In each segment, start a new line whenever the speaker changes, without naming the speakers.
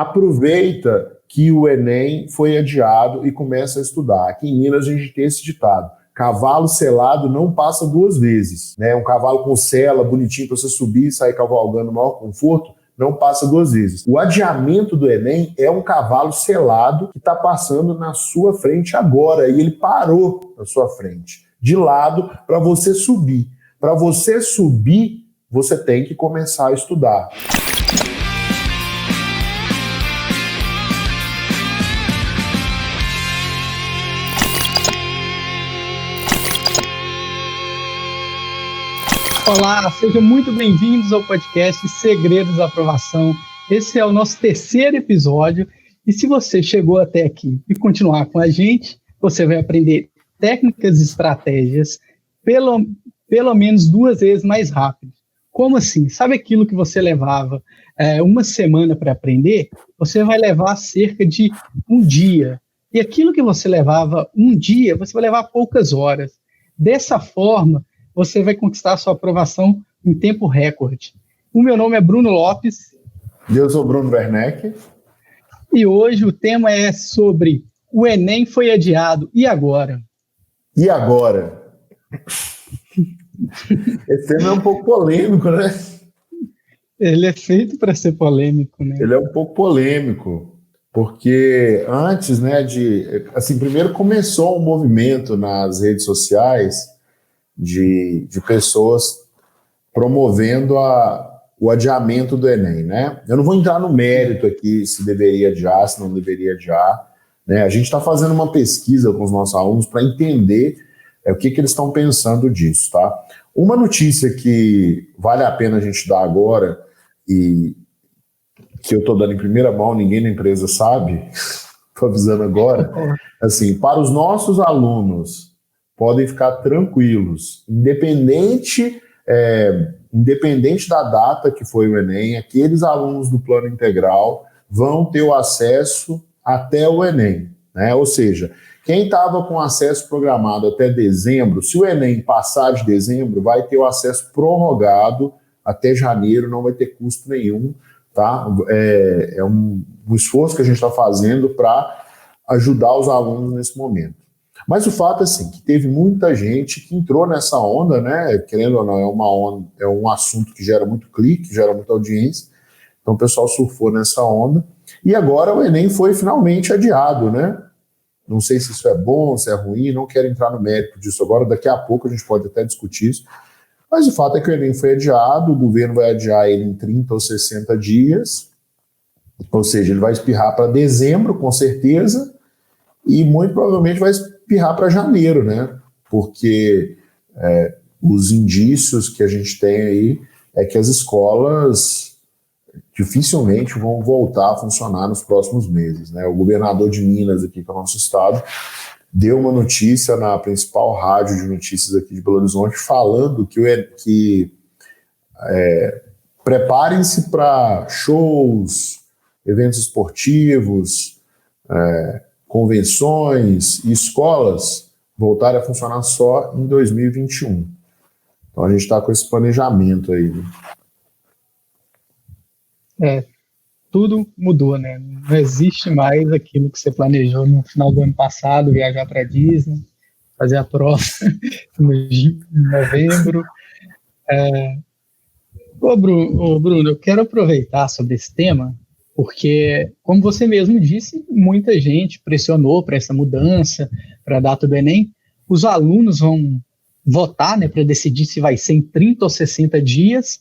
aproveita que o Enem foi adiado e começa a estudar. Aqui em Minas a gente tem esse ditado: cavalo selado não passa duas vezes, né? Um cavalo com sela, bonitinho para você subir e sair cavalgando no maior conforto, não passa duas vezes. O adiamento do Enem é um cavalo selado que está passando na sua frente agora, e ele parou na sua frente, de lado, para você subir. Para você subir, você tem que começar a estudar.
Olá, sejam muito bem-vindos ao podcast Segredos da Aprovação. Esse é o nosso terceiro episódio e se você chegou até aqui e continuar com a gente, você vai aprender técnicas e estratégias pelo menos 2 vezes mais rápido. Como assim? Sabe aquilo que você levava uma semana para aprender? Você vai levar cerca de um dia. E aquilo que você levava um dia, você vai levar poucas horas. Dessa forma, você vai conquistar a sua aprovação em tempo recorde. O meu nome é Bruno Lopes.
Eu sou Bruno Werneck.
E hoje o tema é sobre o Enem foi adiado, e agora?
E agora? Esse tema é um pouco polêmico, né?
Ele é feito para ser polêmico, né?
Ele é um pouco polêmico, porque antes, né, primeiro começou um movimento nas redes sociais de pessoas promovendo o adiamento do Enem, né? Eu não vou entrar no mérito aqui se deveria adiar, se não deveria adiar, né? A gente está fazendo uma pesquisa com os nossos alunos para entender o que eles estão pensando disso, tá? Uma notícia que vale a pena a gente dar agora e que eu estou dando em primeira mão, ninguém na empresa sabe, estou avisando agora, assim, para os nossos alunos, podem ficar tranquilos, independente da data que foi o Enem, aqueles alunos do plano integral vão ter o acesso até o Enem, né? Ou seja, quem estava com acesso programado até dezembro, se o Enem passar de dezembro, vai ter o acesso prorrogado até janeiro, não vai ter custo nenhum, tá? É um esforço que a gente está fazendo para ajudar os alunos nesse momento. Mas o fato é assim, que teve muita gente que entrou nessa onda, né? Querendo ou não, é um assunto que gera muito clique, gera muita audiência. Então o pessoal surfou nessa onda. E agora o Enem foi finalmente adiado, né? Não sei se isso é bom, se é ruim, não quero entrar no mérito disso agora. Daqui a pouco a gente pode até discutir isso. Mas o fato é que o Enem foi adiado, o governo vai adiar ele em 30 ou 60 dias. Ou seja, ele vai espirrar para dezembro, com certeza, e muito provavelmente vai espirrar para janeiro, né? Porque os indícios que a gente tem aí é que as escolas dificilmente vão voltar a funcionar nos próximos meses, né? O governador de Minas, aqui que é o nosso estado, deu uma notícia na principal rádio de notícias aqui de Belo Horizonte falando que preparem-se para shows, eventos esportivos, convenções e escolas voltarem a funcionar só em 2021. Então a gente está com esse planejamento aí.
Tudo mudou, né? Não existe mais aquilo que você planejou no final do ano passado, viajar para Disney, fazer a prova em novembro. Bruno, eu quero aproveitar sobre esse tema, porque, como você mesmo disse, muita gente pressionou para essa mudança, para a data do Enem. Os alunos vão votar, né, para decidir se vai ser em 30 ou 60 dias.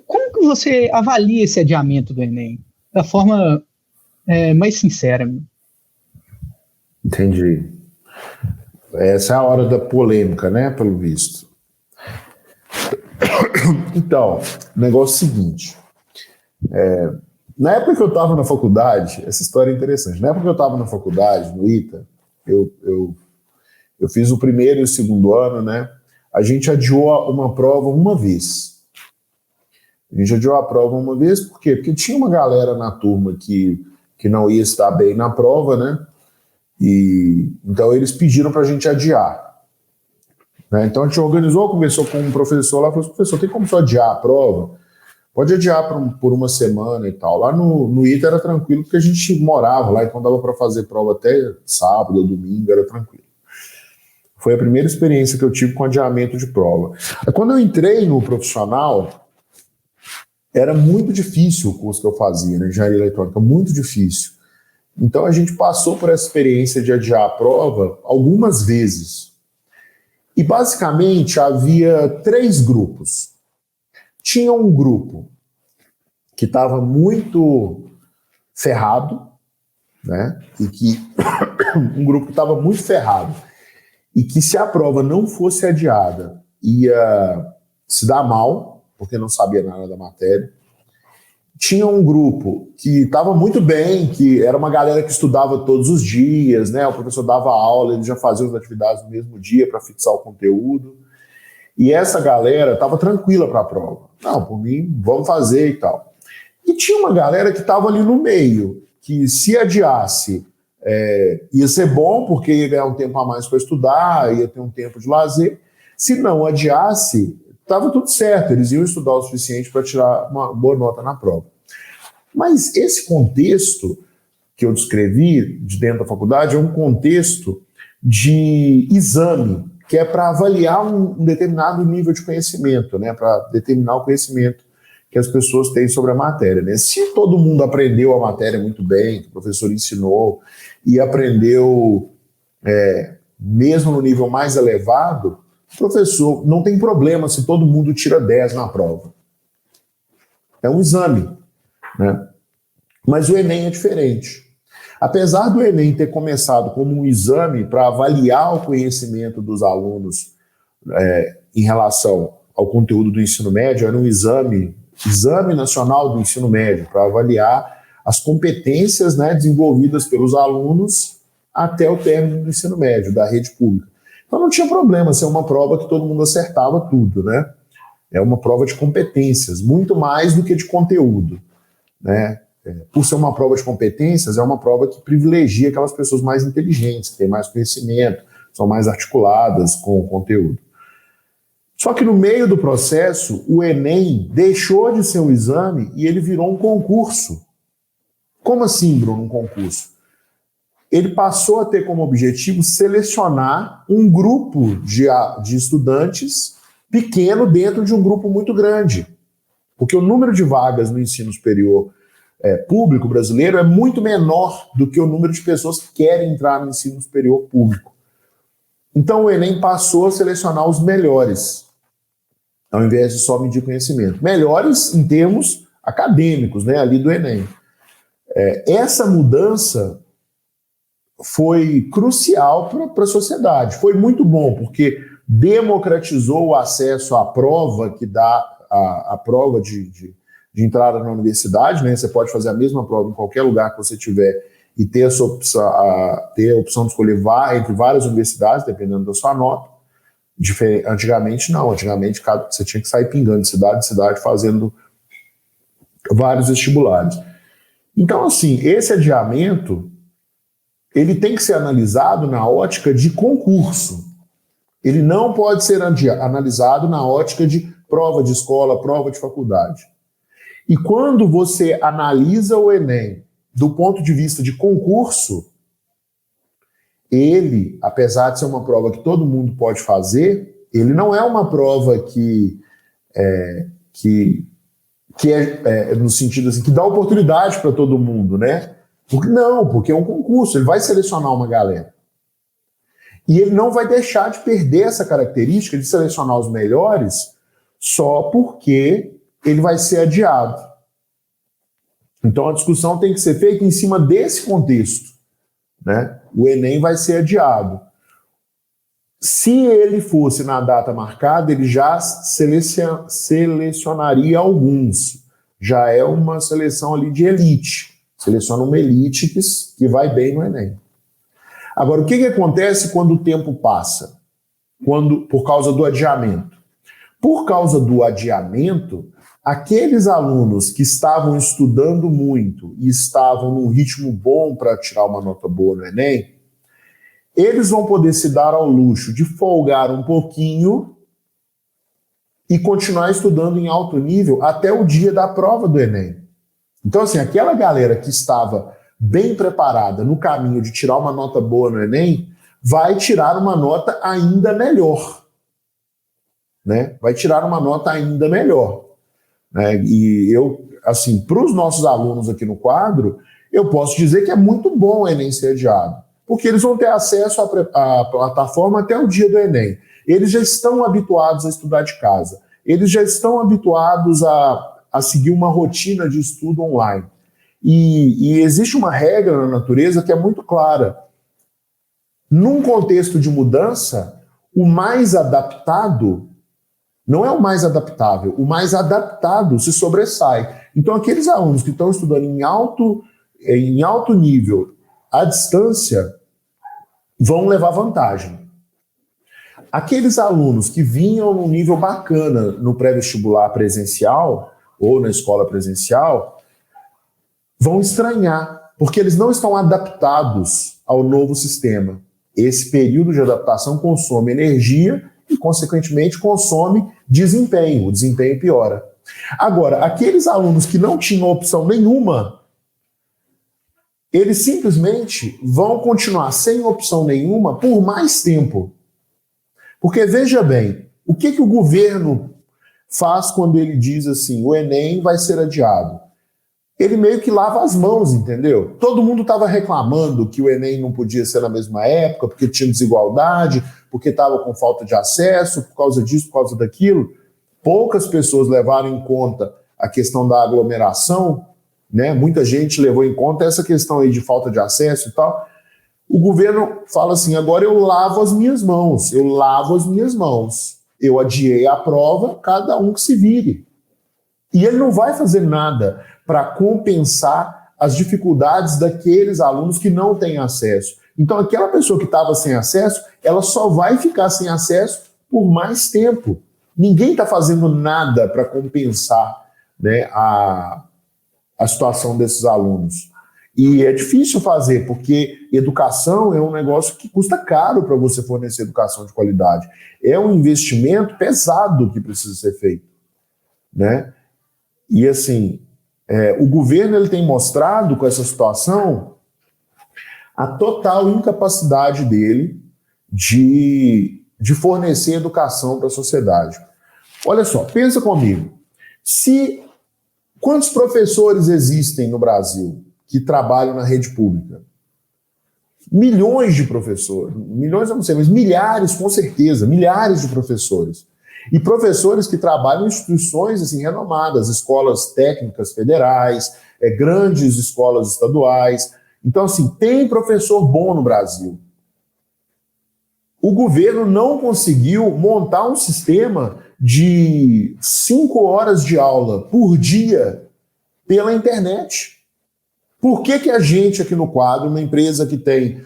Como que você avalia esse adiamento do Enem? Da forma mais sincera.
Entendi. Essa é a hora da polêmica, né, pelo visto. Então, o negócio é o seguinte. Na época que eu estava na faculdade, essa história é interessante. Na época que eu estava na faculdade, no ITA, eu fiz o primeiro e o segundo ano, né? A gente adiou uma prova uma vez. Por quê? Porque tinha uma galera na turma que não ia estar bem na prova, né? E então eles pediram para a gente adiar. Né? Então a gente organizou, conversou com um professor lá, falou: professor, tem como só adiar a prova? pode adiar por uma semana e tal. Lá no ITA era tranquilo, porque a gente morava lá, então dava para fazer prova até sábado ou domingo, era tranquilo. Foi a primeira experiência que eu tive com adiamento de prova. Quando eu entrei no profissional, era muito difícil o curso que eu fazia, né, engenharia eletrônica, muito difícil. Então a gente passou por essa experiência de adiar a prova algumas vezes. E basicamente havia 3 grupos. Tinha um grupo que estava muito ferrado, né? Um grupo que estava muito ferrado e que, se a prova não fosse adiada, ia se dar mal, porque não sabia nada da matéria. Tinha um grupo que estava muito bem, que era uma galera que estudava todos os dias, né? O professor dava aula, ele já fazia as atividades no mesmo dia para fixar o conteúdo. E essa galera estava tranquila para a prova. Não, por mim, vamos fazer e tal. E tinha uma galera que estava ali no meio, que se adiasse, ia ser bom, porque ia ganhar um tempo a mais para estudar, ia ter um tempo de lazer. Se não adiasse, estava tudo certo, eles iam estudar o suficiente para tirar uma boa nota na prova. Mas esse contexto que eu descrevi de dentro da faculdade é um contexto de exame, que é para avaliar um determinado nível de conhecimento, né, para determinar o conhecimento que as pessoas têm sobre a matéria, né? Se todo mundo aprendeu a matéria muito bem, que o professor ensinou, e aprendeu mesmo no nível mais elevado, o professor não tem problema se todo mundo tira 10 na prova. É um exame, né? Mas o Enem é diferente. Apesar do Enem ter começado como um exame para avaliar o conhecimento dos alunos em relação ao conteúdo do ensino médio, era um exame nacional do ensino médio, para avaliar as competências, né, desenvolvidas pelos alunos até o término do ensino médio, da rede pública. Então não tinha problema ser uma prova que todo mundo acertava tudo, né? É uma prova de competências, muito mais do que de conteúdo, né? Por ser uma prova de competências, é uma prova que privilegia aquelas pessoas mais inteligentes, que têm mais conhecimento, são mais articuladas com o conteúdo. Só que no meio do processo, o Enem deixou de ser um exame e ele virou um concurso. Como assim, Bruno, um concurso? Ele passou a ter como objetivo selecionar um grupo de estudantes pequeno dentro de um grupo muito grande. Porque o número de vagas no ensino superior público brasileiro é muito menor do que o número de pessoas que querem entrar no ensino superior público. Então o Enem passou a selecionar os melhores, ao invés de só medir conhecimento. Melhores em termos acadêmicos, né, ali do Enem. Essa mudança foi crucial para a sociedade. Foi muito bom, porque democratizou o acesso à prova que dá a prova de entrada na universidade, né? Você pode fazer a mesma prova em qualquer lugar que você tiver e ter ter a opção de escolher entre várias universidades, dependendo da sua nota. Antigamente não, antigamente você tinha que sair pingando de cidade em cidade fazendo vários vestibulares. Então, assim, esse adiamento ele tem que ser analisado na ótica de concurso. Ele não pode ser analisado na ótica de prova de escola, prova de faculdade. E quando você analisa o Enem do ponto de vista de concurso, ele, apesar de ser uma prova que todo mundo pode fazer, ele não é uma prova que no sentido assim, que dá oportunidade para todo mundo, né? Porque é um concurso, ele vai selecionar uma galera. E ele não vai deixar de perder essa característica de selecionar os melhores só porque ele vai ser adiado. Então a discussão tem que ser feita em cima desse contexto, né? O Enem vai ser adiado. Se ele fosse na data marcada, ele já selecionaria alguns. Já é uma seleção ali de elite. Seleciona uma elite que vai bem no Enem. Agora, o que acontece quando o tempo passa? Por causa do adiamento. Por causa do adiamento, aqueles alunos que estavam estudando muito e estavam num ritmo bom para tirar uma nota boa no Enem, eles vão poder se dar ao luxo de folgar um pouquinho e continuar estudando em alto nível até o dia da prova do Enem. Então, assim, aquela galera que estava bem preparada no caminho de tirar uma nota boa no Enem, vai tirar uma nota ainda melhor. Né? Vai tirar uma nota ainda melhor. Né? E eu, assim, para os nossos alunos aqui no quadro, eu posso dizer que é muito bom o Enem ser adiado, porque eles vão ter acesso à plataforma até o dia do Enem. Eles já estão habituados a estudar de casa. Eles já estão habituados a seguir uma rotina de estudo online. E existe uma regra na natureza que é muito clara. Num contexto de mudança, o mais adaptado não é o mais adaptável, o mais adaptado se sobressai. Então, aqueles alunos que estão estudando em alto nível, à distância, vão levar vantagem. Aqueles alunos que vinham num nível bacana no pré-vestibular presencial ou na escola presencial vão estranhar, porque eles não estão adaptados ao novo sistema. Esse período de adaptação consome energia e, consequentemente, consome desempenho. O desempenho piora. Agora, aqueles alunos que não tinham opção nenhuma, eles simplesmente vão continuar sem opção nenhuma por mais tempo. Porque, veja bem, o que o governo faz quando ele diz assim, o Enem vai ser adiado? Ele meio que lava as mãos, entendeu? Todo mundo estava reclamando que o Enem não podia ser na mesma época, porque tinha desigualdade, porque estava com falta de acesso, por causa disso, por causa daquilo. Poucas pessoas levaram em conta a questão da aglomeração, né? Muita gente levou em conta essa questão aí de falta de acesso e tal. O governo fala assim, agora eu lavo as minhas mãos, eu adiei a prova, cada um que se vire. E ele não vai fazer nada para compensar as dificuldades daqueles alunos que não têm acesso. Então, aquela pessoa que estava sem acesso, ela só vai ficar sem acesso por mais tempo. Ninguém está fazendo nada para compensar, né, a situação desses alunos. E é difícil fazer, porque educação é um negócio que custa caro para você fornecer educação de qualidade. É um investimento pesado que precisa ser feito, né? E assim, o governo ele tem mostrado com essa situação a total incapacidade dele de fornecer educação para a sociedade. Olha só, pensa comigo. Quantos professores existem no Brasil que trabalham na rede pública? Milhões de professores. Milhões eu não sei, mas milhares, com certeza. Milhares de professores. E professores que trabalham em instituições assim, renomadas, escolas técnicas federais, grandes escolas estaduais. Então, assim, tem professor bom no Brasil. O governo não conseguiu montar um sistema de 5 horas de aula por dia pela internet. Por que a gente aqui no quadro, uma empresa que tem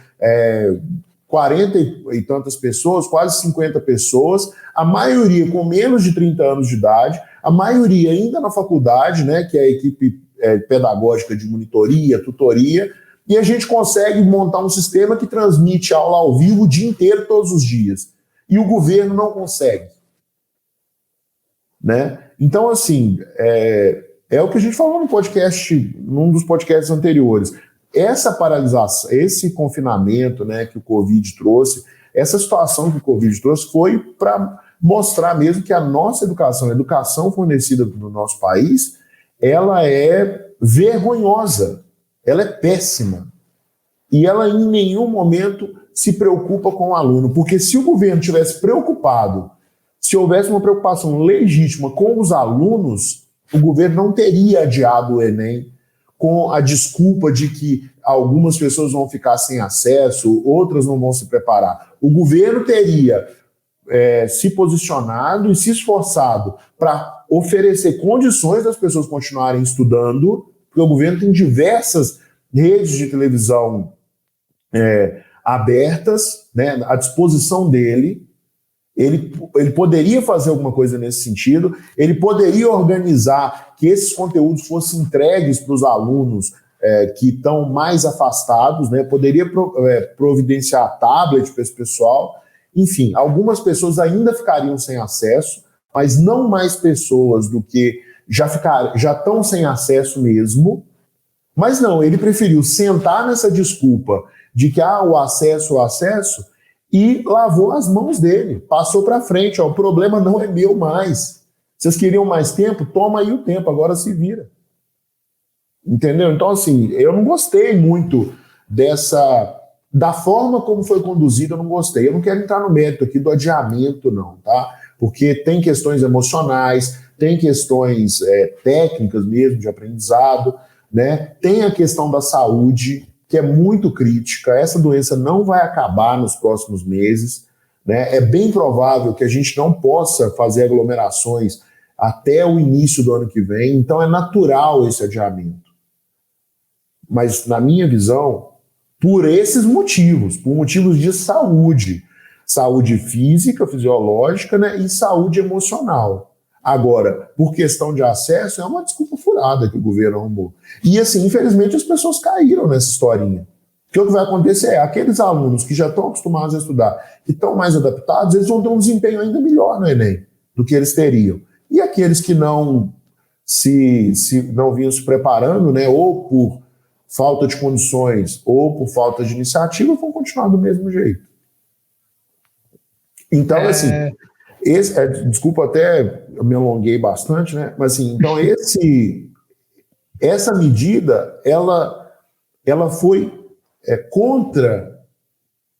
40 e tantas pessoas, quase 50 pessoas, a maioria com menos de 30 anos de idade, a maioria ainda na faculdade, né, que é a equipe pedagógica de monitoria, tutoria, e a gente consegue montar um sistema que transmite aula ao vivo o dia inteiro, todos os dias. E o governo não consegue. Né? Então, assim, é o que a gente falou no podcast, num dos podcasts anteriores. Essa paralisação, esse confinamento, né, que o Covid trouxe, essa situação que o Covid trouxe foi para mostrar mesmo que a nossa educação, a educação fornecida no nosso país, ela é vergonhosa, ela é péssima. E ela em nenhum momento se preocupa com o aluno, porque se o governo tivesse preocupado, se houvesse uma preocupação legítima com os alunos, o governo não teria adiado o Enem com a desculpa de que algumas pessoas vão ficar sem acesso, outras não vão se preparar. O governo teria se posicionado e se esforçado para oferecer condições das pessoas continuarem estudando, porque o governo tem diversas redes de televisão abertas, né, à disposição dele. Ele poderia fazer alguma coisa nesse sentido, ele poderia organizar que esses conteúdos fossem entregues para os alunos que estão mais afastados, né? Poderia providenciar tablet para esse pessoal. Enfim, algumas pessoas ainda ficariam sem acesso, mas não mais pessoas do que já estão sem acesso mesmo. Mas não, ele preferiu sentar nessa desculpa de que o acesso, e lavou as mãos dele, passou para frente, o problema não é meu mais. Vocês queriam mais tempo? Toma aí o tempo, agora se vira. Entendeu? Então, assim, eu não gostei muito da forma como foi conduzida, eu não gostei. Eu não quero entrar no mérito aqui do adiamento, não, tá? Porque tem questões emocionais, tem questões técnicas mesmo, de aprendizado, né? Tem a questão da saúde, que é muito crítica. Essa doença não vai acabar nos próximos meses, né? É bem provável que a gente não possa fazer aglomerações até o início do ano que vem, então é natural esse adiamento. Mas, na minha visão, por esses motivos, por motivos de saúde física, fisiológica, né, e saúde emocional. Agora, por questão de acesso, é uma desculpa furada que o governo arrumou. E, assim, infelizmente, as pessoas caíram nessa historinha. Porque o que vai acontecer é, aqueles alunos que já estão acostumados a estudar, que estão mais adaptados, eles vão ter um desempenho ainda melhor no Enem do que eles teriam. E aqueles que não vinham se preparando, né, ou por falta de condições ou por falta de iniciativa, vão continuar do mesmo jeito. Então, assim, desculpa, até eu me alonguei bastante, né? Mas, assim, então essa medida, ela foi contra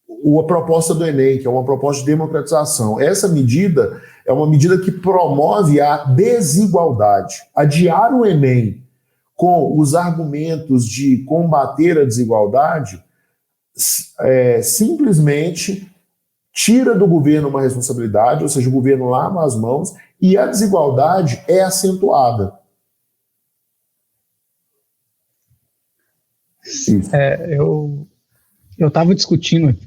a proposta do Enem, que é uma proposta de democratização. Essa medida é uma medida que promove a desigualdade. Adiar o Enem com os argumentos de combater a desigualdade, simplesmente tira do governo uma responsabilidade, ou seja, o governo lava as mãos e a desigualdade é acentuada.
Eu estava discutindo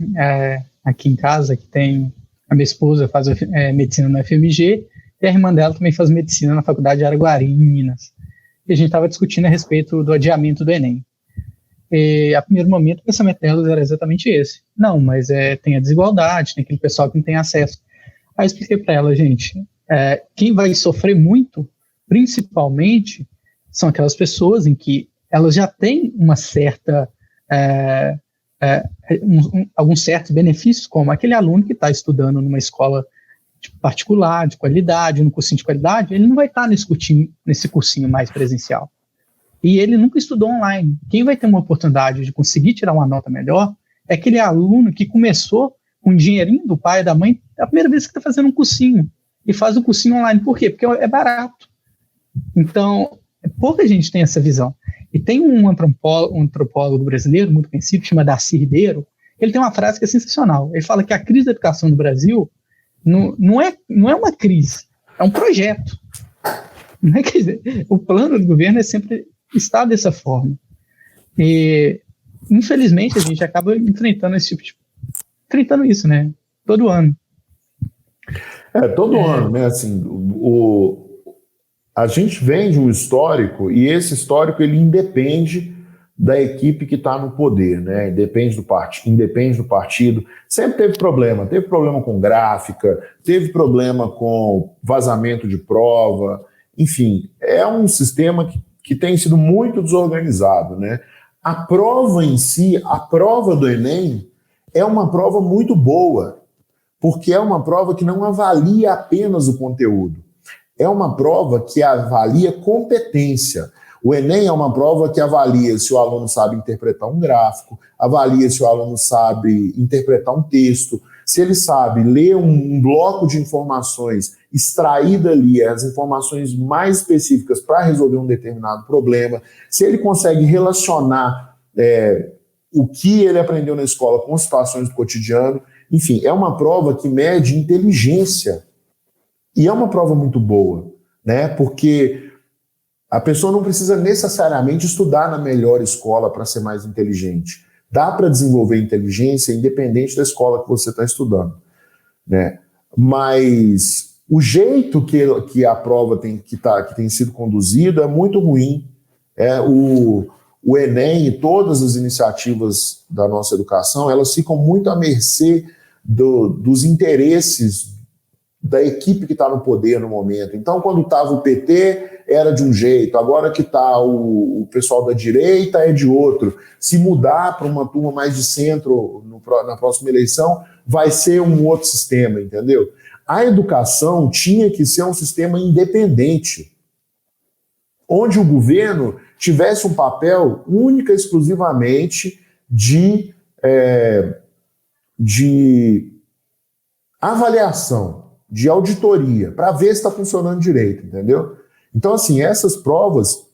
aqui em casa, que tem a minha esposa faz medicina na FMG e a irmã dela também faz medicina na Faculdade de Araguari, em Minas. E a gente estava discutindo a respeito do adiamento do Enem. E, a primeiro momento, o pensamento delas era exatamente esse. Não, mas tem a desigualdade, tem aquele pessoal que não tem acesso. Aí eu expliquei para ela, gente, quem vai sofrer muito, principalmente, são aquelas pessoas em que elas já têm uma certa... alguns certos benefícios, como aquele aluno que está estudando numa escola particular, de qualidade, no cursinho de qualidade, ele não vai estar nesse cursinho mais presencial. E ele nunca estudou online. Quem vai ter uma oportunidade de conseguir tirar uma nota melhor é aquele aluno que começou com o dinheirinho do pai e da mãe, é a primeira vez que está fazendo um cursinho, e faz o cursinho online. Por quê? Porque é barato. Então, pouca gente tem essa visão. E tem um antropólogo brasileiro muito conhecido, que chama Darcy Ribeiro. Ele tem uma frase que é sensacional. Ele fala que a crise da educação no Brasil não é uma crise, é um projeto. Não é, quer dizer, o plano do governo é sempre estar dessa forma. E, infelizmente, a gente acaba enfrentando isso, né? Todo ano.
Todo ano, né? Assim, a gente vem de um histórico, e esse histórico ele independe da equipe que está no poder, né? Independe do partido. Sempre teve problema com gráfica, teve problema com vazamento de prova. Enfim, é um sistema que tem sido muito desorganizado, né? A prova em si, a prova do Enem, é uma prova muito boa, porque é uma prova que não avalia apenas o conteúdo. É uma prova que avalia competência. O Enem é uma prova que avalia se o aluno sabe interpretar um gráfico, avalia se o aluno sabe interpretar um texto, se ele sabe ler um bloco de informações, extrair dali as informações mais específicas para resolver um determinado problema, se ele consegue relacionar o que ele aprendeu na escola com situações do cotidiano. Enfim, é uma prova que mede inteligência. E é uma prova muito boa, né? Porque a pessoa não precisa necessariamente estudar na melhor escola para ser mais inteligente. Dá para desenvolver inteligência independente da escola que você está estudando, né? Mas o jeito que a prova tem sido conduzida é muito ruim. O Enem e todas as iniciativas da nossa educação, elas ficam muito à mercê dos interesses da equipe que está no poder no momento. Então, quando estava o PT, era de um jeito, agora que está o pessoal da direita é de outro. Se mudar para uma turma mais de centro na próxima eleição, vai ser um outro sistema, entendeu? A educação tinha que ser um sistema independente, onde o governo tivesse um papel única e exclusivamente de avaliação, de auditoria, para ver se está funcionando direito, entendeu? Então, assim, essas provas,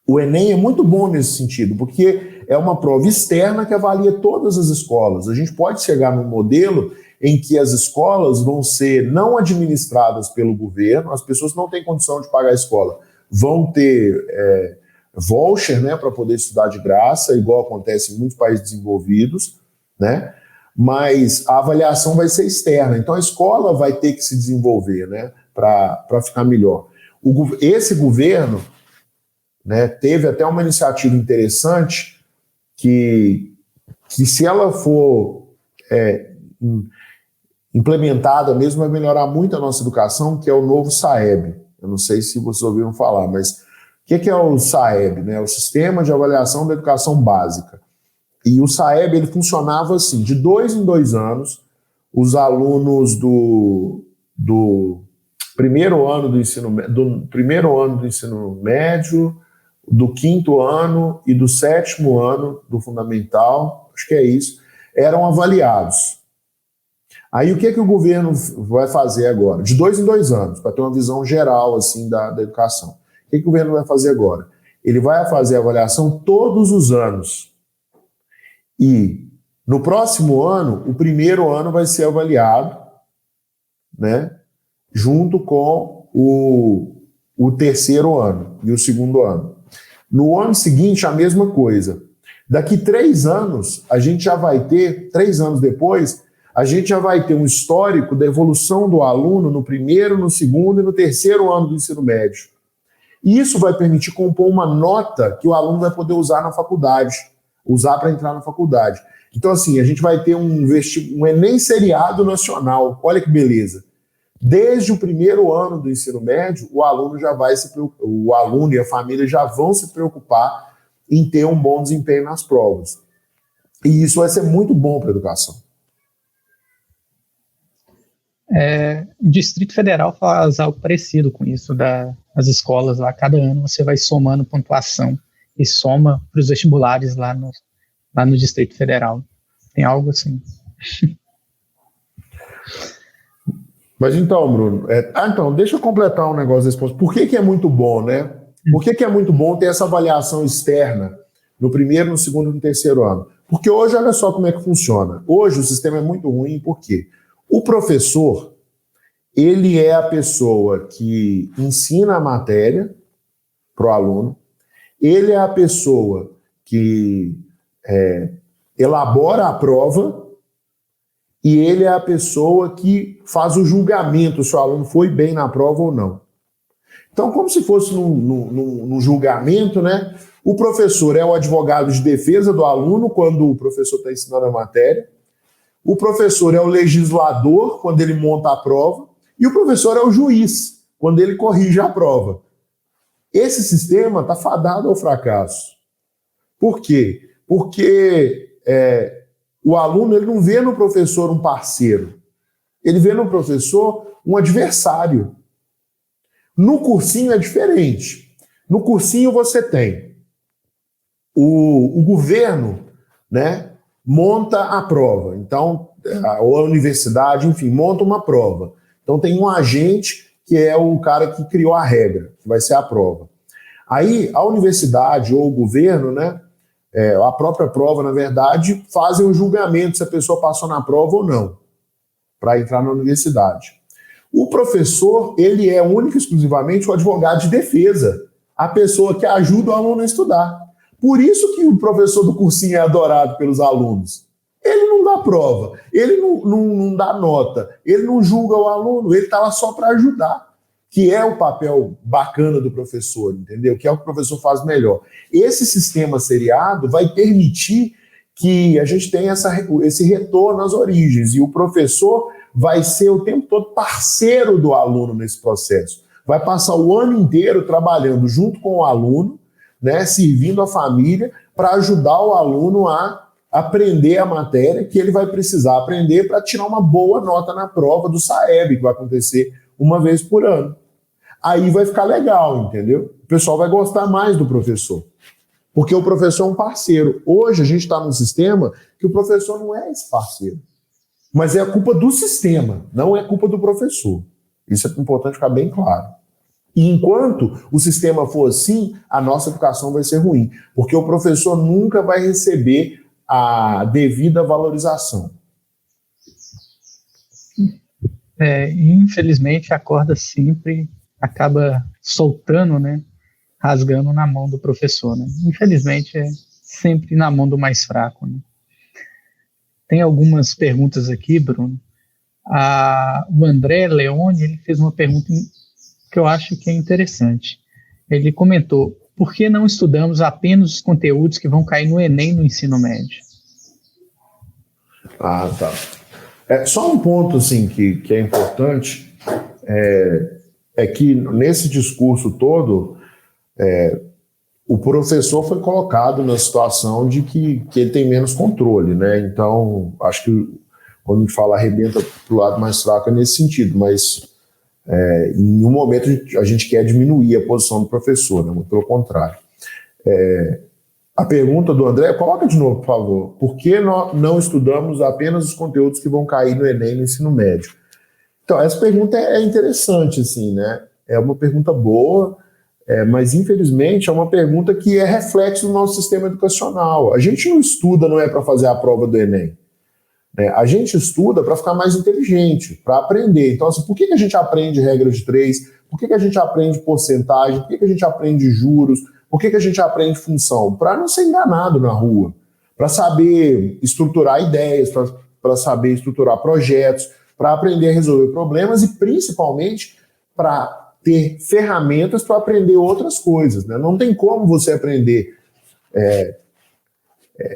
o Enem é muito bom nesse sentido, porque é uma prova externa que avalia todas as escolas. A gente pode chegar num modelo em que as escolas vão ser não administradas pelo governo, as pessoas não têm condição de pagar a escola, vão ter voucher, né, para poder estudar de graça, igual acontece em muitos países desenvolvidos, né? Mas a avaliação vai ser externa, então a escola vai ter que se desenvolver, né, para ficar melhor. Esse governo, né, teve até uma iniciativa interessante que se ela for implementada mesmo, vai melhorar muito a nossa educação, que é o novo SAEB. Eu não sei se vocês ouviram falar, mas o que é o SAEB? Né? O Sistema de Avaliação da Educação Básica. E o SAEB, ele funcionava assim, de 2 em 2 anos, os alunos do primeiro ano do ensino médio, do 5º ano e do 7º ano do fundamental, acho que é isso, eram avaliados. Aí o que o governo vai fazer agora? De 2 em 2 anos, para ter uma visão geral assim, da educação. O que o governo vai fazer agora? Ele vai fazer a avaliação todos os anos. E no próximo ano, o primeiro ano vai ser avaliado, né, junto com o terceiro ano e o 2º ano. No ano seguinte, a mesma coisa. Daqui 3 anos, a gente já vai ter, 3 anos depois, a gente já vai ter um histórico da evolução do aluno no primeiro, no 2º e no 3º ano do ensino médio. E isso vai permitir compor uma nota que o aluno vai poder usar na faculdade, usar para entrar na faculdade. Então, assim, a gente vai ter um Enem seriado nacional. Olha que beleza. Desde o primeiro ano do ensino médio, o aluno e a família já vão se preocupar em ter um bom desempenho nas provas. E isso vai ser muito bom para a educação.
O Distrito Federal faz algo parecido com isso, das escolas lá. Cada ano você vai somando pontuação e soma para os vestibulares lá no Distrito Federal. Tem algo assim.
Mas então, Bruno, então, deixa eu completar um negócio desse ponto. Por que é muito bom, né? Por que é muito bom ter essa avaliação externa no primeiro, no 2º e no 3º ano? Porque hoje, olha só como é que funciona. Hoje o sistema é muito ruim, por quê? O professor, ele é a pessoa que ensina a matéria para o aluno, ele é a pessoa que elabora a prova e ele é a pessoa que faz o julgamento se o aluno foi bem na prova ou não. Então, como se fosse num julgamento, né? O professor é o advogado de defesa do aluno quando o professor está ensinando a matéria, o professor é o legislador quando ele monta a prova e o professor é o juiz quando ele corrige a prova. Esse sistema está fadado ao fracasso. Por quê? Porque o aluno ele não vê no professor um parceiro, ele vê no professor um adversário. No cursinho é diferente. No cursinho você tem o governo, né, monta a prova. Então, ou a universidade, enfim, monta uma prova. Então tem um agente que é o cara que criou a regra, que vai ser a prova. Aí a universidade ou o governo, né, a própria prova, na verdade, fazem um julgamento se a pessoa passou na prova ou não, para entrar na universidade. O professor, ele é único e exclusivamente o advogado de defesa, a pessoa que ajuda o aluno a estudar. Por isso que o professor do cursinho é adorado pelos alunos. Ele não dá prova, ele não dá nota, ele não julga o aluno, ele está lá só para ajudar, que é o papel bacana do professor, entendeu? Que é o que o professor faz melhor. Esse sistema seriado vai permitir que a gente tenha esse retorno às origens, e o professor vai ser o tempo todo parceiro do aluno nesse processo. Vai passar o ano inteiro trabalhando junto com o aluno, né, servindo a família, para ajudar o aluno a aprender a matéria que ele vai precisar aprender para tirar uma boa nota na prova do SAEB, que vai acontecer uma vez por ano. Aí vai ficar legal, entendeu? O pessoal vai gostar mais do professor. Porque o professor é um parceiro. Hoje a gente está num sistema que o professor não é esse parceiro. Mas é a culpa do sistema, não é culpa do professor. Isso é importante ficar bem claro. E enquanto o sistema for assim, a nossa educação vai ser ruim. Porque o professor nunca vai receber a devida valorização.
Infelizmente, a corda sempre acaba soltando, né? Rasgando na mão do professor, né? Infelizmente, é sempre na mão do mais fraco, né? Tem algumas perguntas aqui, Bruno. O André Leone, ele fez uma pergunta que eu acho que é interessante. Ele comentou: por que não estudamos apenas os conteúdos que vão cair no Enem no ensino médio?
Ah, tá. Só um ponto assim, que é importante, é que nesse discurso todo, o professor foi colocado na situação de que ele tem menos controle, né? Então, acho que quando a gente fala arrebenta para o lado mais fraco é nesse sentido, mas em um momento a gente quer diminuir a posição do professor, né? Muito pelo contrário. A pergunta do André, coloca de novo, por favor. Por que nós não estudamos apenas os conteúdos que vão cair no Enem no ensino médio? Então, essa pergunta é interessante, assim, né? É uma pergunta boa, mas infelizmente é uma pergunta que é reflexo do nosso sistema educacional. A gente não estuda, não é para fazer a prova do Enem. Né? A gente estuda para ficar mais inteligente, para aprender. Então, assim, por que a gente aprende regra de 3? Por que a gente aprende porcentagem? Por que a gente aprende juros? Por que a gente aprende função? Para não ser enganado na rua, para saber estruturar ideias, para saber estruturar projetos, para aprender a resolver problemas e, principalmente, para ter ferramentas para aprender outras coisas. Né? Não tem como você aprender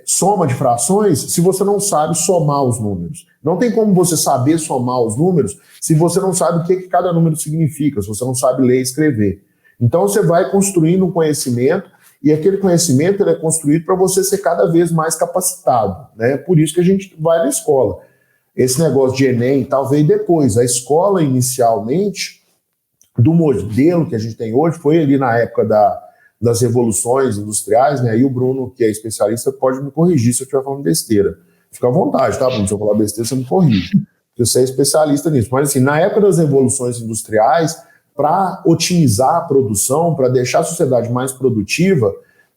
soma de frações se você não sabe somar os números. Não tem como você saber somar os números se você não sabe o que cada número significa, se você não sabe ler e escrever. Então você vai construindo um conhecimento e aquele conhecimento ele é construído para você ser cada vez mais capacitado. Né? Por isso que a gente vai na escola. Esse negócio de Enem e tal veio depois. A escola inicialmente, do modelo que a gente tem hoje, foi ali na época das revoluções industriais, né? Aí o Bruno, que é especialista, pode me corrigir se eu estiver falando besteira. Fica à vontade, tá, Bruno? Se eu falar besteira, você me corrige. Porque você é especialista nisso. Mas assim, na época das revoluções industriais, para otimizar a produção, para deixar a sociedade mais produtiva,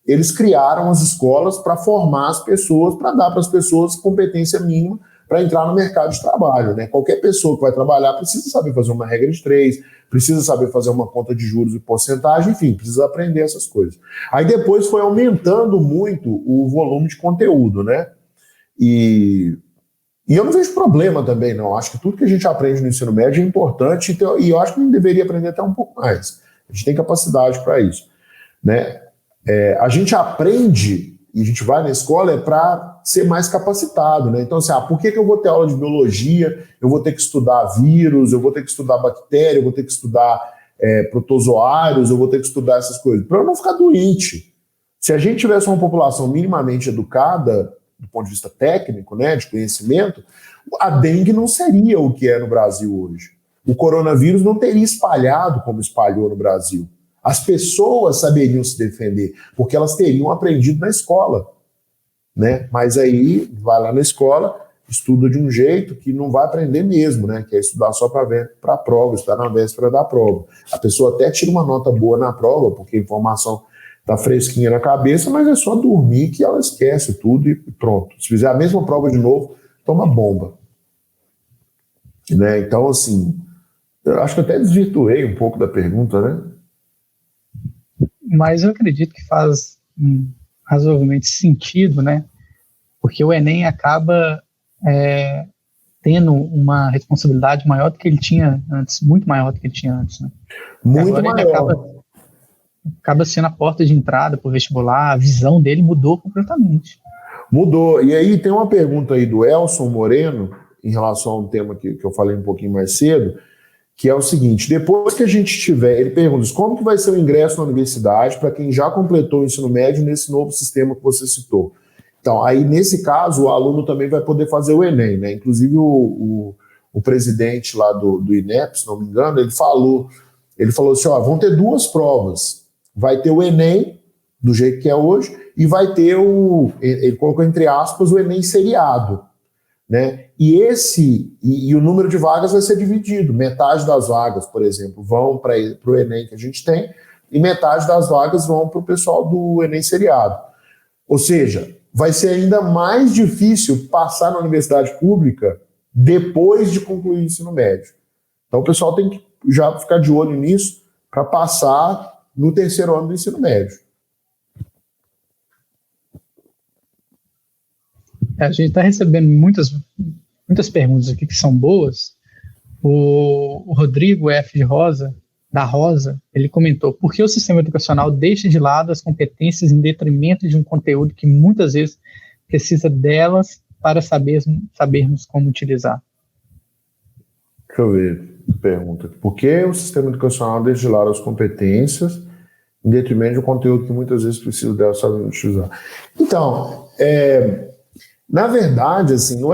eles criaram as escolas para formar as pessoas, para dar para as pessoas competência mínima para entrar no mercado de trabalho. Né? Qualquer pessoa que vai trabalhar precisa saber fazer uma regra de 3, precisa saber fazer uma conta de juros e porcentagem, enfim, precisa aprender essas coisas. Aí depois foi aumentando muito o volume de conteúdo, né? E eu não vejo problema também, não. Acho que tudo que a gente aprende no ensino médio é importante e eu acho que a gente deveria aprender até um pouco mais. A gente tem capacidade para isso. Né? A gente aprende e a gente vai na escola para ser mais capacitado. Né? Então, assim, por que eu vou ter aula de biologia? Eu vou ter que estudar vírus, eu vou ter que estudar bactéria, eu vou ter que estudar protozoários, eu vou ter que estudar essas coisas. Para eu não ficar doente. Se a gente tivesse uma população minimamente educada, do ponto de vista técnico, né, de conhecimento, a dengue não seria o que é no Brasil hoje. O coronavírus não teria espalhado como espalhou no Brasil. As pessoas saberiam se defender, porque elas teriam aprendido na escola. Né? Mas aí, vai lá na escola, estuda de um jeito que não vai aprender mesmo, né? Que é estudar só para a prova, estudar na véspera da prova. A pessoa até tira uma nota boa na prova, porque a informação está fresquinha na cabeça, mas é só dormir que ela esquece tudo e pronto. Se fizer a mesma prova de novo, toma bomba. Né? Então, assim, eu acho que até desvirtuei um pouco da pergunta, né?
Mas eu acredito que faz razoavelmente sentido, né? Porque o Enem acaba tendo uma responsabilidade maior do que ele tinha antes, muito maior do que ele tinha antes, né?
Muito maior.
Acaba sendo a porta de entrada para o vestibular, a visão dele mudou completamente.
Mudou. E aí tem uma pergunta aí do Elson Moreno, em relação a um tema que eu falei um pouquinho mais cedo, que é o seguinte: depois que a gente tiver, ele pergunta como que vai ser o ingresso na universidade para quem já completou o ensino médio nesse novo sistema que você citou. Então, aí nesse caso, o aluno também vai poder fazer o Enem, né? Inclusive o presidente lá do INEP, se não me engano, ele falou assim, ó, vão ter duas provas, vai ter o Enem, do jeito que é hoje, e vai ter ele colocou entre aspas, o Enem seriado, né? E o número de vagas vai ser dividido. Metade das vagas, por exemplo, vão para o Enem que a gente tem, e metade das vagas vão para o pessoal do Enem seriado. Ou seja, vai ser ainda mais difícil passar na universidade pública depois de concluir o ensino médio. Então o pessoal tem que já ficar de olho nisso para passar no terceiro ano do ensino médio.
A gente está recebendo muitas perguntas aqui que são boas. O Rodrigo F. da Rosa, ele comentou: por que o sistema educacional deixa de lado as competências em detrimento de um conteúdo que muitas vezes precisa delas para sabermos como utilizar?
Deixa eu ver a pergunta. Por que o sistema educacional deixa de lado as competências em detrimento de um conteúdo que muitas vezes precisa delas para saber utilizar? Então, na verdade, assim, não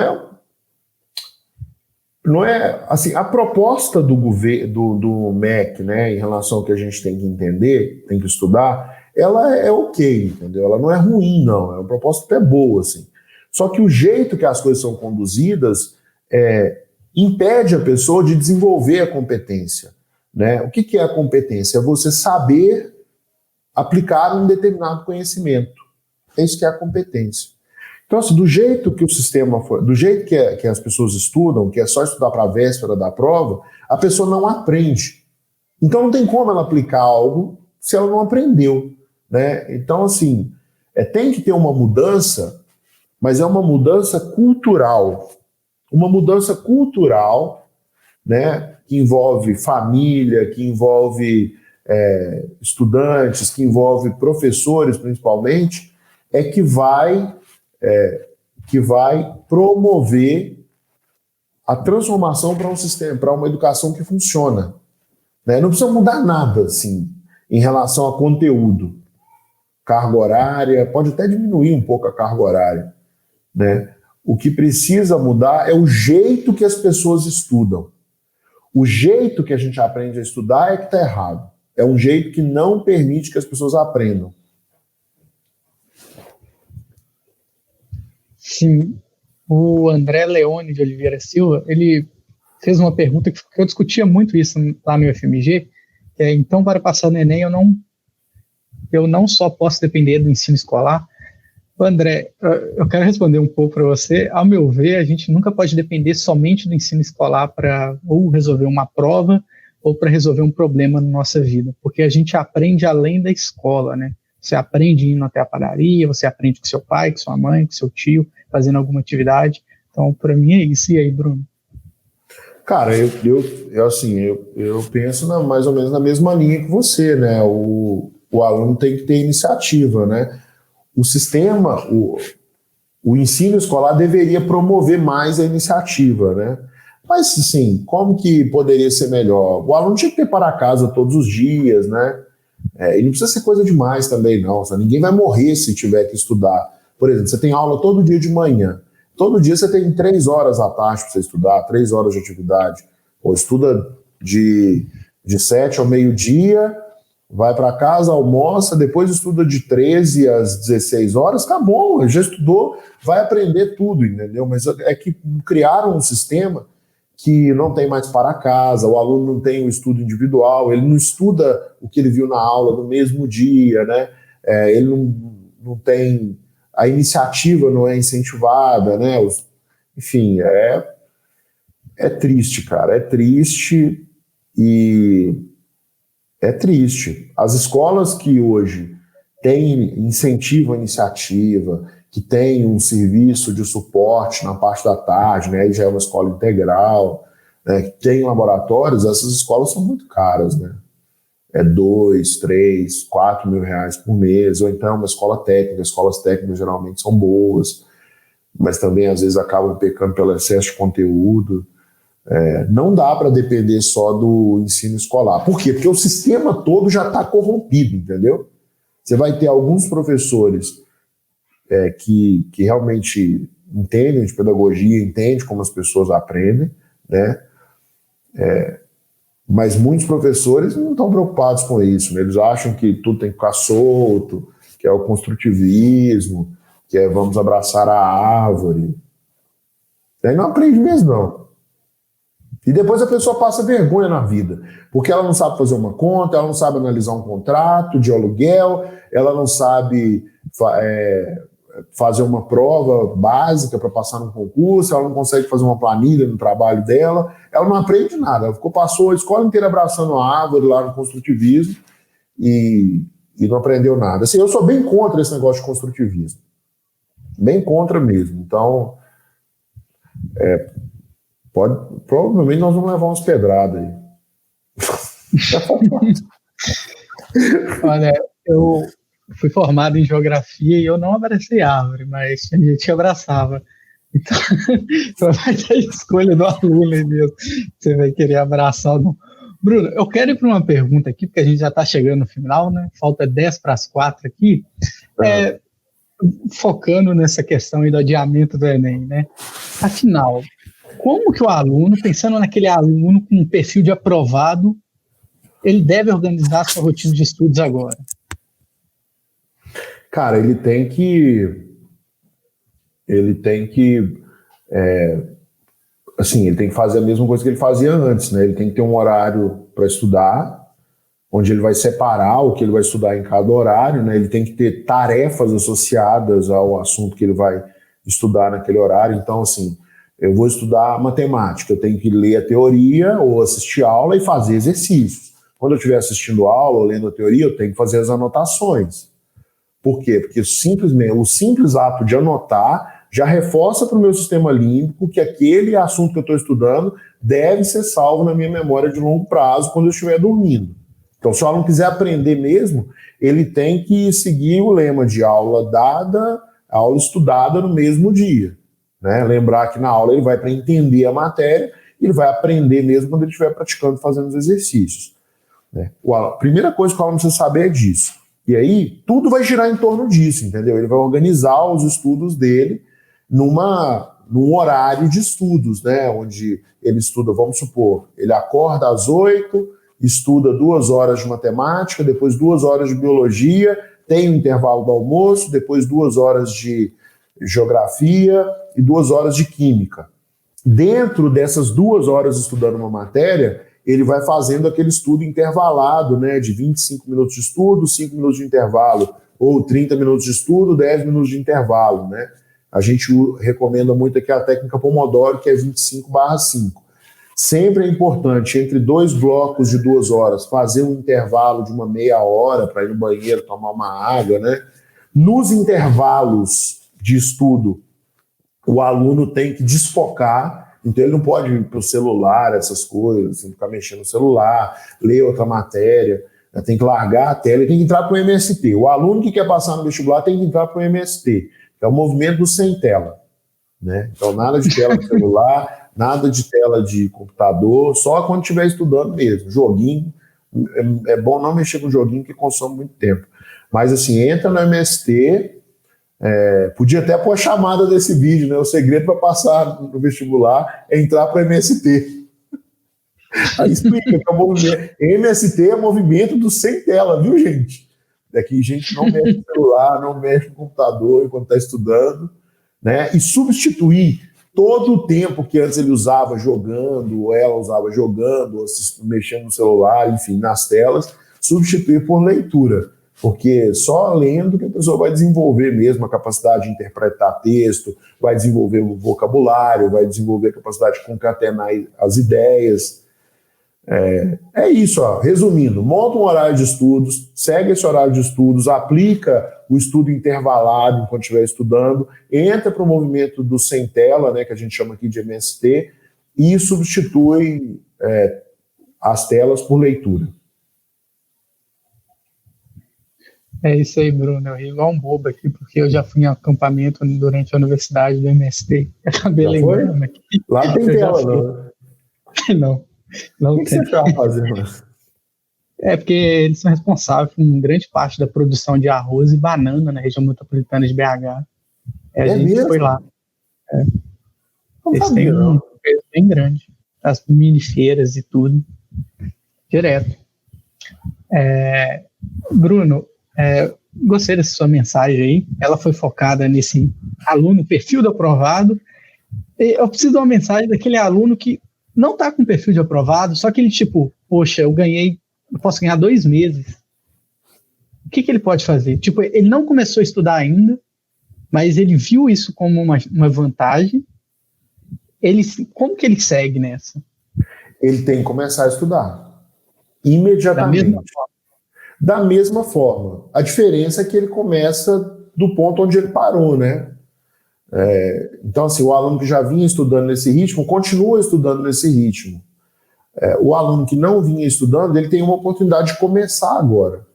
é assim, a proposta do governo do MEC, né, em relação ao que a gente tem que entender, tem que estudar, ela é ok, entendeu? Ela não é ruim, não, é uma proposta até boa, assim. Só que o jeito que as coisas são conduzidas impede a pessoa de desenvolver a competência, né? O que é a competência? É você saber aplicar um determinado conhecimento. É isso que é a competência. Então, assim, do jeito que o sistema foi, do jeito que as pessoas estudam, que é só estudar para a véspera da prova, a pessoa não aprende. Então, não tem como ela aplicar algo se ela não aprendeu, né? Então, assim, tem que ter uma mudança, mas é uma mudança cultural. Uma mudança cultural, né, que envolve família, que envolve estudantes, que envolve professores, principalmente, que vai promover a transformação para um sistema, para uma educação que funciona, né? Não precisa mudar nada, assim, em relação a conteúdo. Carga horária, pode até diminuir um pouco a carga horária, né? O que precisa mudar é o jeito que as pessoas estudam. O jeito que a gente aprende a estudar é que está errado. É um jeito que não permite que as pessoas aprendam.
Sim. O André Leone de Oliveira Silva, ele fez uma pergunta que eu discutia muito isso lá no UFMG, que é: então, para passar no Enem, eu não só posso depender do ensino escolar. André, eu quero responder um pouco para você. Ao meu ver, a gente nunca pode depender somente do ensino escolar para ou resolver uma prova ou para resolver um problema na nossa vida, porque a gente aprende além da escola, né? Você aprende indo até a padaria, você aprende com seu pai, com sua mãe, com seu tio, fazendo alguma atividade. Então, para mim é isso. E aí, Bruno?
Cara, eu penso mais ou menos na mesma linha que você, né? O aluno tem que ter iniciativa, né? O sistema, o ensino escolar deveria promover mais a iniciativa, né? Mas, assim, como que poderia ser melhor? O aluno tinha que ter para casa todos os dias, né? E não precisa ser coisa demais também, não. Ninguém vai morrer se tiver que estudar. Por exemplo, você tem aula todo dia de manhã. Todo dia você tem 3 horas à tarde para você estudar, 3 horas de atividade. Ou estuda de 7 ao meio-dia, vai para casa, almoça, depois estuda de 13 às 16 horas, acabou, já estudou, vai aprender tudo, entendeu? Mas é que criaram um sistema que não tem mais para casa, o aluno não tem o estudo individual, ele não estuda o que ele viu na aula no mesmo dia, né? Ele não tem... A iniciativa não é incentivada, né? Enfim, é triste, cara, é triste e... É triste. As escolas que hoje têm incentivo à iniciativa, que têm um serviço de suporte na parte da tarde, né, aí já é uma escola integral, né, que tem laboratórios, essas escolas são muito caras, né? 2, 3, 4 mil reais por mês, ou então uma escola técnica. Escolas técnicas geralmente são boas. mas também às vezes acabam pecando pelo excesso de conteúdo. Não dá para depender só do ensino escolar. Por quê? Porque o sistema todo já está corrompido, entendeu? Você vai ter alguns professores que realmente entendem de pedagogia, entendem como as pessoas aprendem, né? Mas muitos professores não estão preocupados com isso, né? Eles acham que tudo tem que ficar solto, que é o construtivismo, que é vamos abraçar a árvore. Aí não aprende mesmo, não. E depois a pessoa passa vergonha na vida, porque ela não sabe fazer uma conta, ela não sabe analisar um contrato de aluguel, ela não sabe fazer uma prova básica para passar num concurso, ela não consegue fazer uma planilha no trabalho dela, ela não aprende nada, ela passou a escola inteira abraçando a árvore lá no construtivismo e não aprendeu nada. Assim, eu sou bem contra esse negócio de construtivismo, bem contra mesmo. Então, provavelmente nós vamos levar umas pedradas aí.
Olha, eu fui formado em geografia e eu não abracei árvore, mas a gente abraçava. Então, vai ter a escolha do aluno aí mesmo. Você vai querer abraçar ou não. Bruno, eu quero ir para uma pergunta aqui, porque a gente já está chegando no final, né? Falta 10 para as 4 aqui. Focando nessa questão aí do adiamento do Enem, né? Afinal, como que o aluno, pensando naquele aluno com um perfil de aprovado, ele deve organizar a sua rotina de estudos agora?
Cara, ele tem que fazer a mesma coisa que ele fazia antes, né? Ele tem que ter um horário para estudar, onde ele vai separar o que ele vai estudar em cada horário, né? Ele tem que ter tarefas associadas ao assunto que ele vai estudar naquele horário. Então, assim, eu vou estudar matemática, eu tenho que ler a teoria ou assistir aula e fazer exercícios. Quando eu estiver assistindo aula ou lendo a teoria, eu tenho que fazer as anotações. Por quê? Porque o simples ato de anotar já reforça para o meu sistema límbico que aquele assunto que eu estou estudando deve ser salvo na minha memória de longo prazo quando eu estiver dormindo. Então, se o aluno quiser aprender mesmo, ele tem que seguir o lema de aula dada, aula estudada no mesmo dia. Né? Lembrar que na aula ele vai para entender a matéria, ele vai aprender mesmo quando ele estiver praticando, fazendo os exercícios. Né? A primeira coisa que o aluno precisa saber é disso. E aí, tudo vai girar em torno disso, entendeu? Ele vai organizar os estudos dele num horário de estudos, né? Onde ele estuda, vamos supor, ele acorda às 8, estuda 2 horas de matemática, depois 2 horas de biologia, tem um intervalo do almoço, depois 2 horas de geografia e 2 horas de química. Dentro dessas 2 horas estudando uma matéria, ele vai fazendo aquele estudo intervalado, né, de 25 minutos de estudo, 5 minutos de intervalo, ou 30 minutos de estudo, 10 minutos de intervalo, né? A gente recomenda muito aqui a técnica Pomodoro, que é 25/5. Sempre é importante, entre 2 blocos de 2 horas, fazer um intervalo de uma meia hora para ir no banheiro, tomar uma água, né? Nos intervalos de estudo, o aluno tem que desfocar. Então ele não pode ir para o celular, essas coisas, ficar mexendo no celular, ler outra matéria, né? Tem que largar a tela e tem que entrar para o MST. O aluno que quer passar no vestibular tem que entrar para o MST, que é o movimento do sem tela. Né? Então nada de tela de celular, nada de tela de computador, só quando estiver estudando mesmo. Joguinho, é bom não mexer com joguinho que consome muito tempo. Mas assim, entra no MST. Podia até pôr a chamada desse vídeo, né? O segredo para passar no vestibular é entrar para o MST. Aí explica que é o movimento. MST é movimento do sem tela, viu, gente? Daqui gente não mexe no celular, não mexe no computador enquanto está estudando, né? E substituir todo o tempo que antes ele usava jogando, ou ela usava jogando, ou mexendo no celular, enfim, nas telas, substituir por leitura. Porque só lendo que a pessoa vai desenvolver mesmo a capacidade de interpretar texto, vai desenvolver o vocabulário, vai desenvolver a capacidade de concatenar as ideias. É isso, ó. Resumindo, monta um horário de estudos, segue esse horário de estudos, aplica o estudo intervalado enquanto estiver estudando, entra para o movimento do sem tela, né, que a gente chama aqui de MST, e substitui as telas por leitura.
É isso aí, Bruno. Eu ri igual um bobo aqui, porque eu já fui em acampamento durante a universidade do MST. Acabei
Já foi?
lembrando aqui.
Lá não tem
Eu já
tela,
fui.
não.
Não, não
O que
tem.
você estava fazendo?
É porque eles são responsáveis por grande parte da produção de arroz e banana na região metropolitana de BH. A
É
gente foi lá.
mesmo? Não
Eles têm
sabia,
um
não.
peso bem grande. As mini feiras e tudo. Direto. Bruno, gostei dessa sua mensagem aí. Ela foi focada nesse aluno, perfil do aprovado. Eu preciso de uma mensagem daquele aluno que não está com perfil de aprovado, só que ele, tipo, poxa, eu posso ganhar 2 meses. O que ele pode fazer? Tipo, ele não começou a estudar ainda, mas ele viu isso como uma vantagem. Como que ele segue nessa?
Ele tem que começar a estudar.
Da mesma
Imediatamente.
forma.
Da mesma forma. A diferença é que ele começa do ponto onde ele parou, né? Então, assim, o aluno que já vinha estudando nesse ritmo, continua estudando nesse ritmo. O aluno que não vinha estudando, ele tem uma oportunidade de começar agora.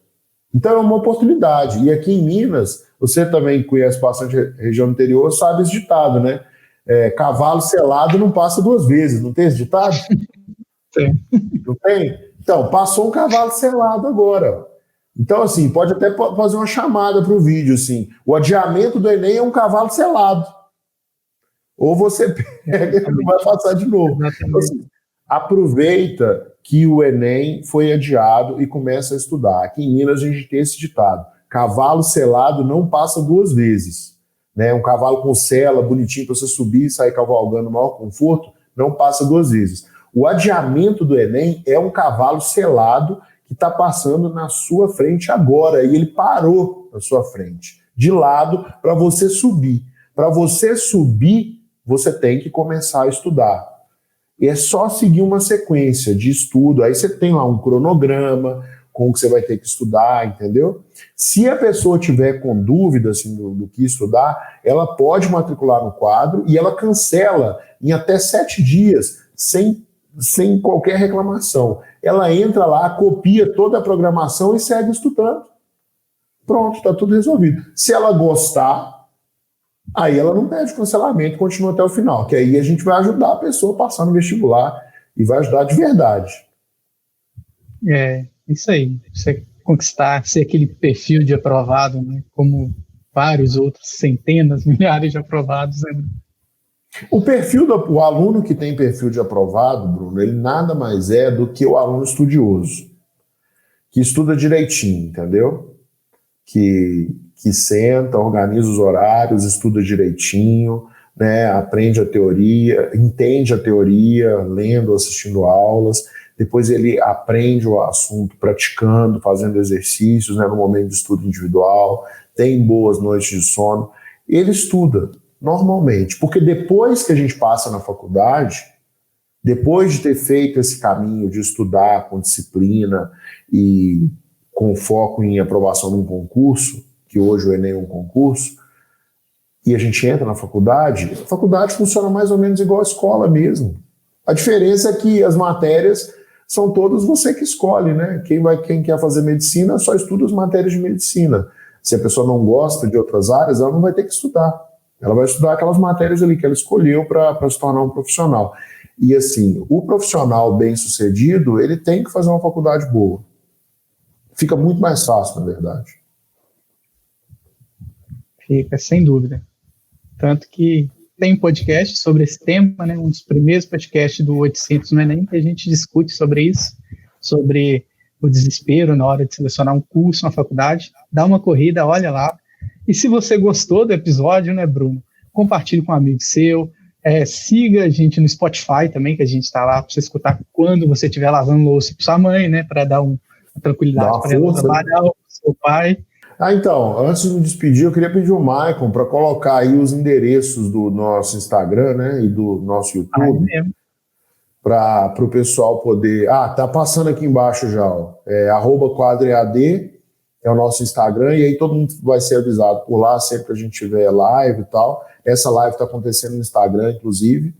Então, é uma oportunidade. E aqui em Minas, você também conhece bastante a região interior, sabe esse ditado, né? Cavalo selado não passa 2 vezes, não tem esse ditado?
Sim.
Não tem? Então, passou um cavalo selado agora. Então, assim, pode até fazer uma chamada para o vídeo, assim. O adiamento do Enem é um cavalo selado. Ou você pega e não vai passar de novo. Então, assim, aproveita que o Enem foi adiado e começa a estudar. Aqui em Minas a gente tem esse ditado: cavalo selado não passa 2 vezes. Né? Um cavalo com sela, bonitinho, para você subir e sair cavalgando no maior conforto, não passa 2 vezes. O adiamento do Enem é um cavalo selado que está passando na sua frente agora, e ele parou na sua frente, de lado, para você subir. Para você subir, você tem que começar a estudar. E é só seguir uma sequência de estudo. Aí você tem lá um cronograma com o que você vai ter que estudar, entendeu? Se a pessoa tiver com dúvida assim, do que estudar, ela pode matricular no quadro e ela cancela em até 7 dias, sem qualquer reclamação. Ela entra lá, copia toda a programação e segue estudando. Pronto, está tudo resolvido. Se ela gostar, aí ela não pede cancelamento, continua até o final, que aí a gente vai ajudar a pessoa a passar no vestibular e vai ajudar de verdade.
Isso aí. Você conquistar, ser aquele perfil de aprovado, né? Como vários outros, centenas, milhares de aprovados, né?
O aluno que tem perfil de aprovado, Bruno, ele nada mais é do que o aluno estudioso, que estuda direitinho, entendeu? Que senta, organiza os horários, estuda direitinho, né? Aprende a teoria, entende a teoria, lendo, assistindo aulas, depois ele aprende o assunto praticando, fazendo exercícios, né? No momento de estudo individual, tem boas noites de sono, ele estuda normalmente, porque depois que a gente passa na faculdade, depois de ter feito esse caminho de estudar com disciplina e com foco em aprovação num concurso, que hoje o Enem é um concurso, e a gente entra na faculdade, a faculdade funciona mais ou menos igual a escola mesmo. A diferença é que as matérias são todas você que escolhe, né? Quem quer fazer medicina só estuda as matérias de medicina. Se a pessoa não gosta de outras áreas, ela não vai ter que estudar. Ela vai estudar aquelas matérias ali que ela escolheu para se tornar um profissional. E assim, o profissional bem-sucedido, ele tem que fazer uma faculdade boa. Fica muito mais fácil, na verdade.
Fica, sem dúvida. Tanto que tem podcast sobre esse tema, né? Um dos primeiros podcasts do 800 no Enem, que a gente discute sobre isso, sobre o desespero na hora de selecionar um curso, uma faculdade. Dá uma corrida, olha lá. E se você gostou do episódio, né, Bruno? Compartilhe com um amigo seu. Siga a gente no Spotify também, que a gente está lá para você escutar quando você estiver lavando louça para sua mãe, né? Para dar uma tranquilidade para ela trabalhar, para seu pai.
Então, antes de me despedir, eu queria pedir o Maicon para colocar aí os endereços do nosso Instagram, né, e do nosso YouTube, para o pessoal poder... tá passando aqui embaixo já, ó. @quadread é o nosso Instagram, e aí todo mundo vai ser avisado por lá, sempre que a gente tiver live e tal. Essa live está acontecendo no Instagram, inclusive,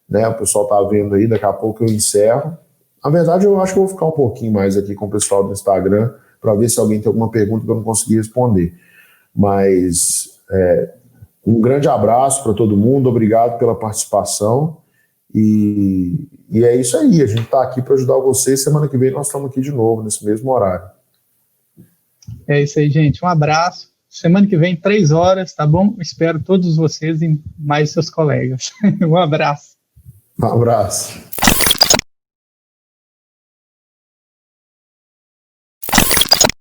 né, o pessoal está vendo aí, daqui a pouco eu encerro. Na verdade, eu acho que eu vou ficar um pouquinho mais aqui com o pessoal do Instagram, para ver se alguém tem alguma pergunta que eu não consegui responder. Mas um grande abraço para todo mundo, obrigado pela participação. E é isso aí, a gente está aqui para ajudar vocês. Semana que vem nós estamos aqui de novo, nesse mesmo horário.
É isso aí, gente. Um abraço. Semana que vem, 3 horas, tá bom? Espero todos vocês e mais seus colegas. Um abraço.
Um abraço.